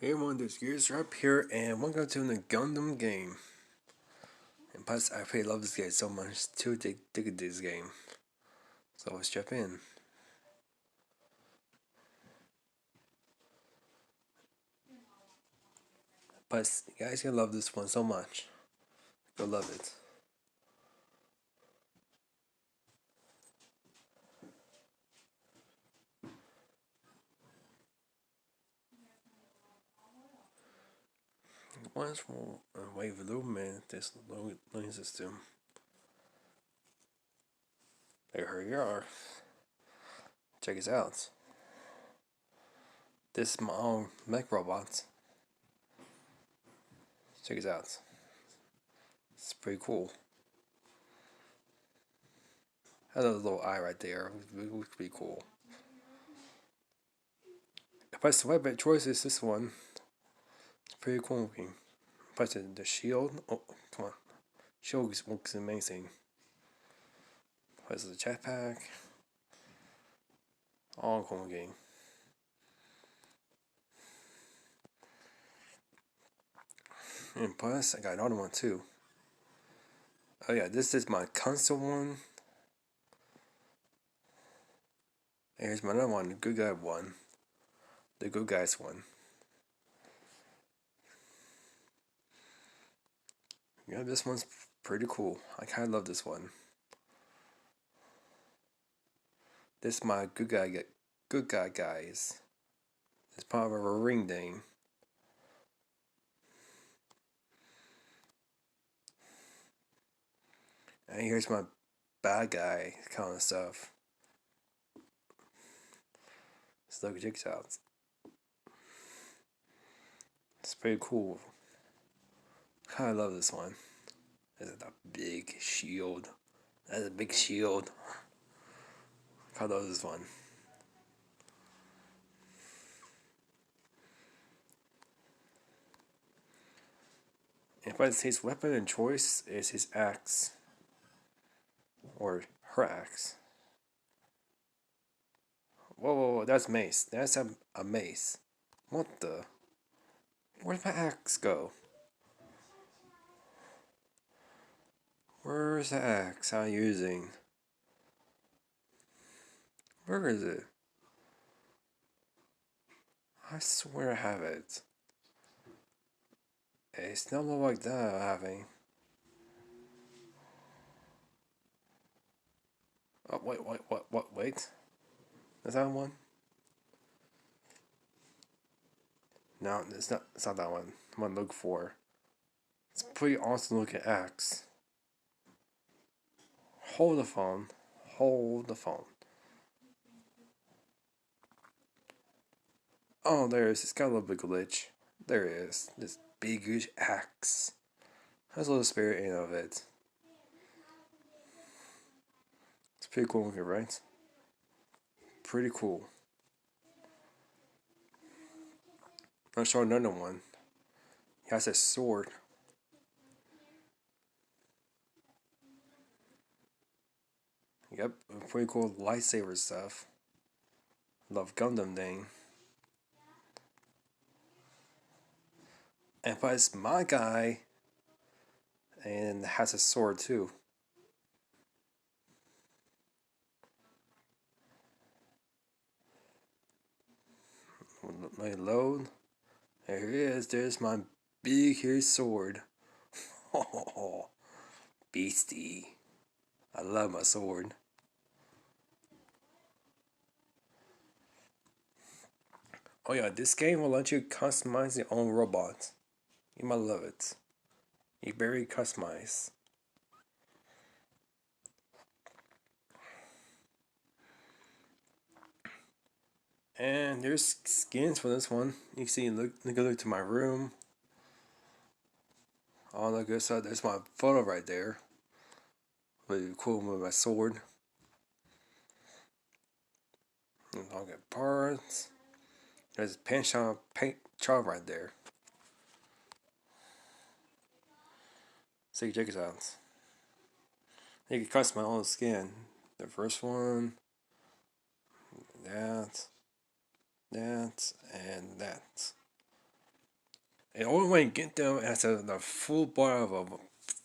Hey everyone, this Gears up here, and welcome to the Gundam game. And plus, I really love this game so much, too dig this game. So let's jump in. Plus, you guys gonna love this one so much. You'll love it. Once for wave a little minute, this loading system. Here you are. Check this out. This is my own mech robot. Check this out. It's pretty cool. Has a little eye right there. It looks pretty cool. If I select my choice, is this one. It's pretty cool looking. Plus the shield. Oh, come on. Shield looks amazing. Plus the jetpack. All cool game. And plus, I got another one too. Oh yeah, this is my console one. And here's my other one, the good guy one. The good guys one. Yeah, this one's pretty cool. I kinda love this one. This is my good guy guys. It's part of a ring thing. And here's my bad guy kind of stuff. Let's look at Jigsaw. It's pretty cool. Kinda love this one. This is a big shield. That's a big shield. Kinda love this one. If I say his weapon and choice is his axe. Or her axe. Whoa, that's mace. That's a mace. What the? Where'd my axe go? Where's the axe I'm using? Where is it? I swear I have it. It's not like that I'm having. Oh, wait. Is that one? No, it's not that one. I'm gonna look for. It's a pretty awesome looking axe. Hold the phone. Hold the phone. Oh, there it is. It's got a little bit glitch. There it is. This big huge axe. Has a little spirit in of it. It's pretty cool looking, right? Pretty cool. I'll show another one. He has a sword. Yep, pretty cool lightsaber stuff. Love Gundam thing. And plus my guy and has a sword too. Let me load. There he is. There's my big huge sword. Oh, beastie. I love my sword. Oh yeah, this game will let you customize your own robot. You might love it. You very customize. And there's skins for this one. You see, look to my room. All the good stuff. There's my photo right there. Really cool with my sword. And I'll get parts. There's paint job right there. So you check it out. You can customize my own skin. The first one, that, and that. And only way you get them as the full body of a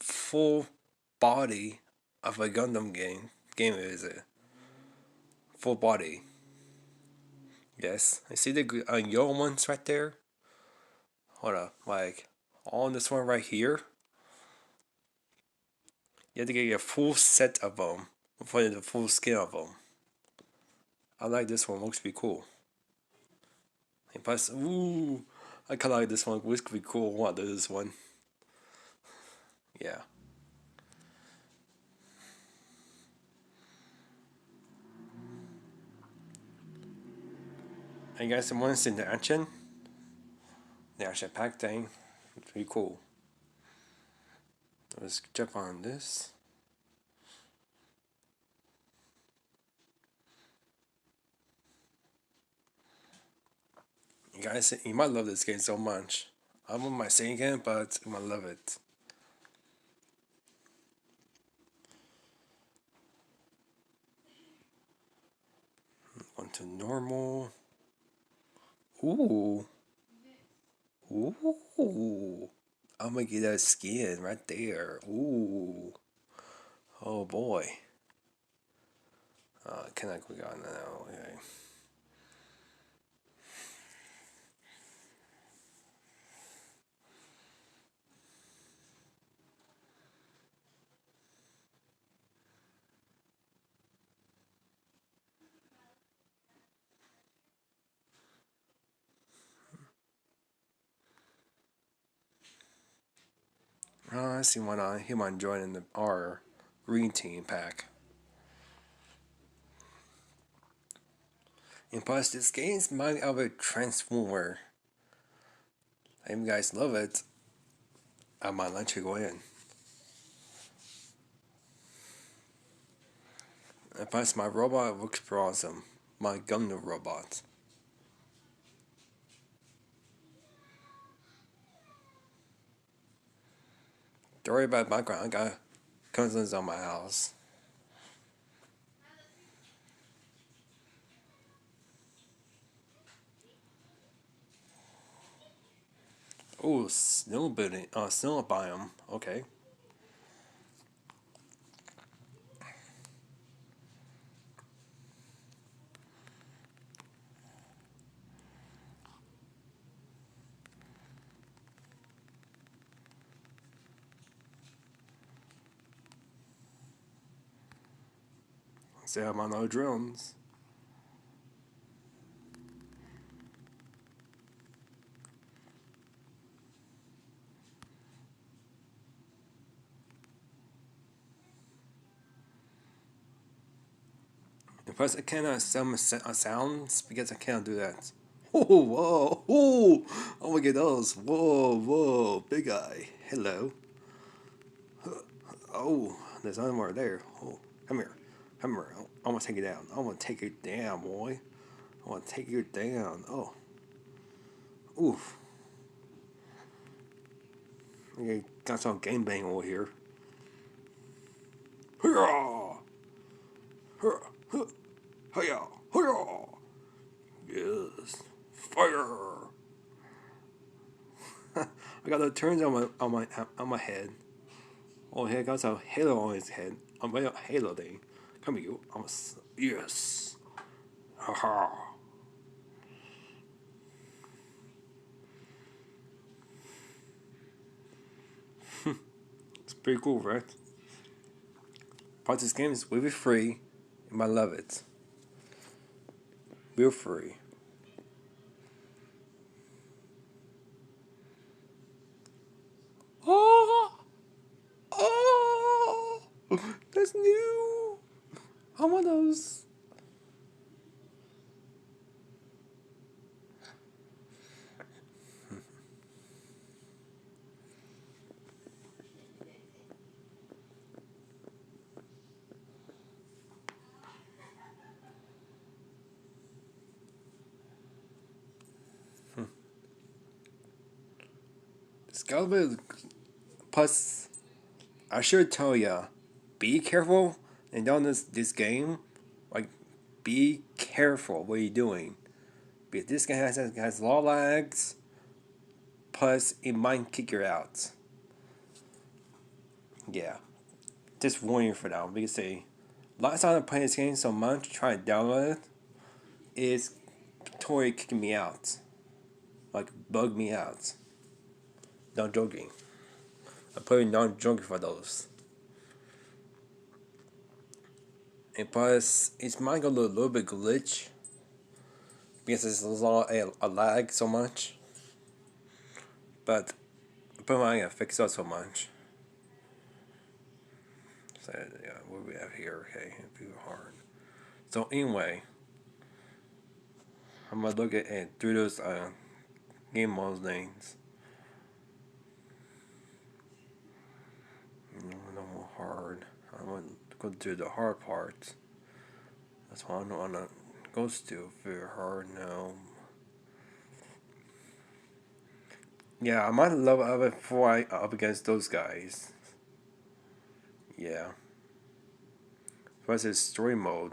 full body of a Gundam game is a full body. Yes, I see the yellow ones right there. Hold up, like on this one right here. You have to get a full set of them before the full skin of them. I like this one. Looks pretty cool. And plus, ooh, I kind of like this one. Looks pretty cool. I want this one. Yeah. And you guys want to see the action? The action pack thing. It's pretty cool. Let's jump on this. You guys, you might love this game so much. I don't mind saying it, but you might love it. On to normal. Ooh. Ooh. I'm gonna get that skin right there. Ooh. Oh boy. Can I click on now? Okay. I see one on him on joining our green team pack. And plus, this game's mind of a transformer. If you guys love it, I might let you go in. And plus, my robot looks awesome. My Gundam robot. Don't worry about background. I got cousins on my house. Oh, snow building. Snow biome. Okay. Say I'm on no drones. And plus, I cannot summon sounds because I can't do that. Oh, whoa, oh, oh my god, those. Whoa, whoa, big eye. Hello. Oh, there's another more there. Oh, come here. Come here. I want to take it down. I want to take it down, boy. I want to take you down. Oh. Oof. Okay, got some game bang over here. Hurrah! Hurrah! Hurrah! Hurrah! Yes. Fire! I got the turns on my head. Oh, he got a halo on his head. A real halo thing. Come here. Yes. Haha. It's pretty cool, right? Part of this game is really free, and I love it. Real free. Oh, oh, that's new. I want those. Scalpel. Plus, I should tell ya, be careful and down this game. Like, be careful what you're doing. Because this game has a lot of lags. plus it might kick you out. Yeah, just warning for now. Because say, last time I played this game so much, trying to download it, is totally kicking me out, like bug me out. Not joking. I'm probably not joking for those. And plus, it might go a little bit glitch because it's a lag so much. But I'm not gonna fix that so much. So yeah, what do we have here? Okay, it'd be hard. So anyway, I'm gonna look at it through those game modes names. No more hard. I want to go through the hard parts. That's why I don't wanna go to very hard now. Yeah, I might level up before I up against those guys. Yeah. Plus it's story mode.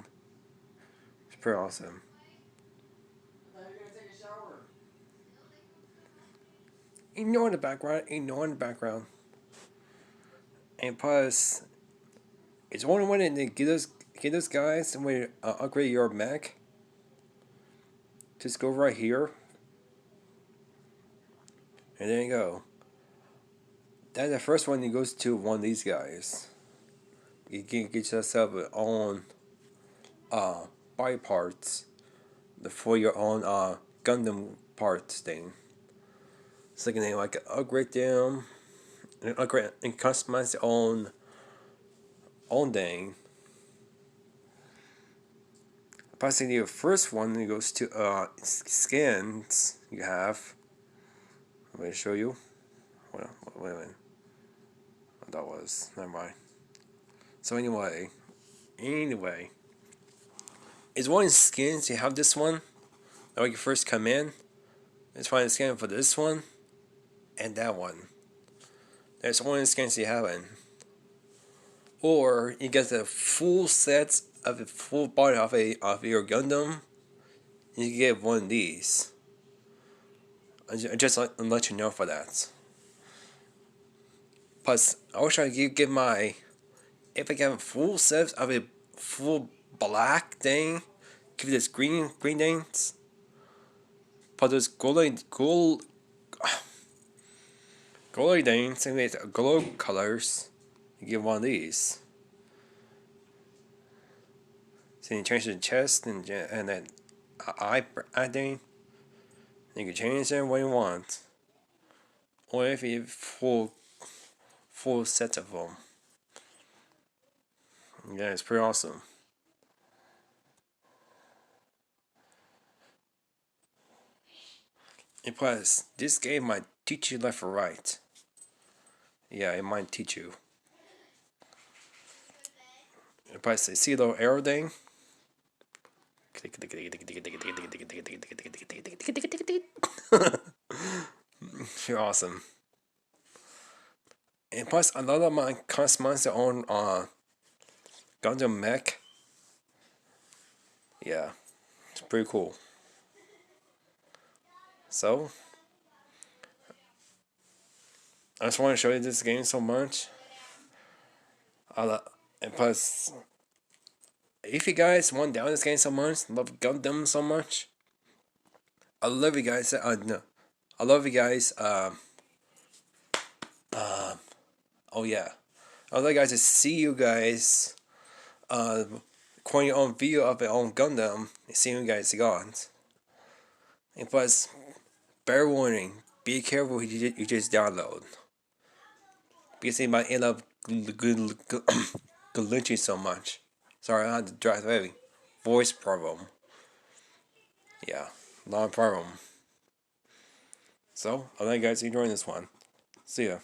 It's pretty awesome. Ignore the background. Ignore the background. And plus, it's only one to get those guys and when upgrade your mech. Just go right here. And there you go. That's the first one that goes to one of these guys. You can get yourself your own body parts for your own Gundam parts thing. So you can like upgrade them and upgrade and customize your own thing. Possibly the first one that goes to skins you have. Let me show you. Wait a minute. What that was. Never mind. So anyway, it's one of the skins. You have this one. When you first come in, it's one of the skin for this one and that one. There's one of the skins you have in. Or you get the full set of the full body of your Gundam. You can get one of these. I just let you know for that. Plus, I wish I could get my. If I get a full set of a full black thing, give this green things. But those glowy things, and with glow colors, you get one of these. So you change the chest and then eye thing. You can change it what you want. Or if you have full set of them. Yeah, it's pretty awesome. And plus, this game might teach you left or right. Yeah, it might teach you. And plus, see the little arrow thing? You're awesome. And plus, a lot of my customize their own Gundam mech. Yeah, it's pretty cool. So, I just want to show you this game so much. And plus, if you guys want down this game so much, love Gundam so much, I love you guys. No, I love you guys. Oh yeah, I would like guys to see you guys. Recording your own video of your own Gundam and seeing you guys got. And plus, bear warning: be careful who you just download, because they might end up glitching so much. Sorry, I had to drive away. Voice problem. Yeah, not a problem. So, I hope you guys enjoying this one. See ya.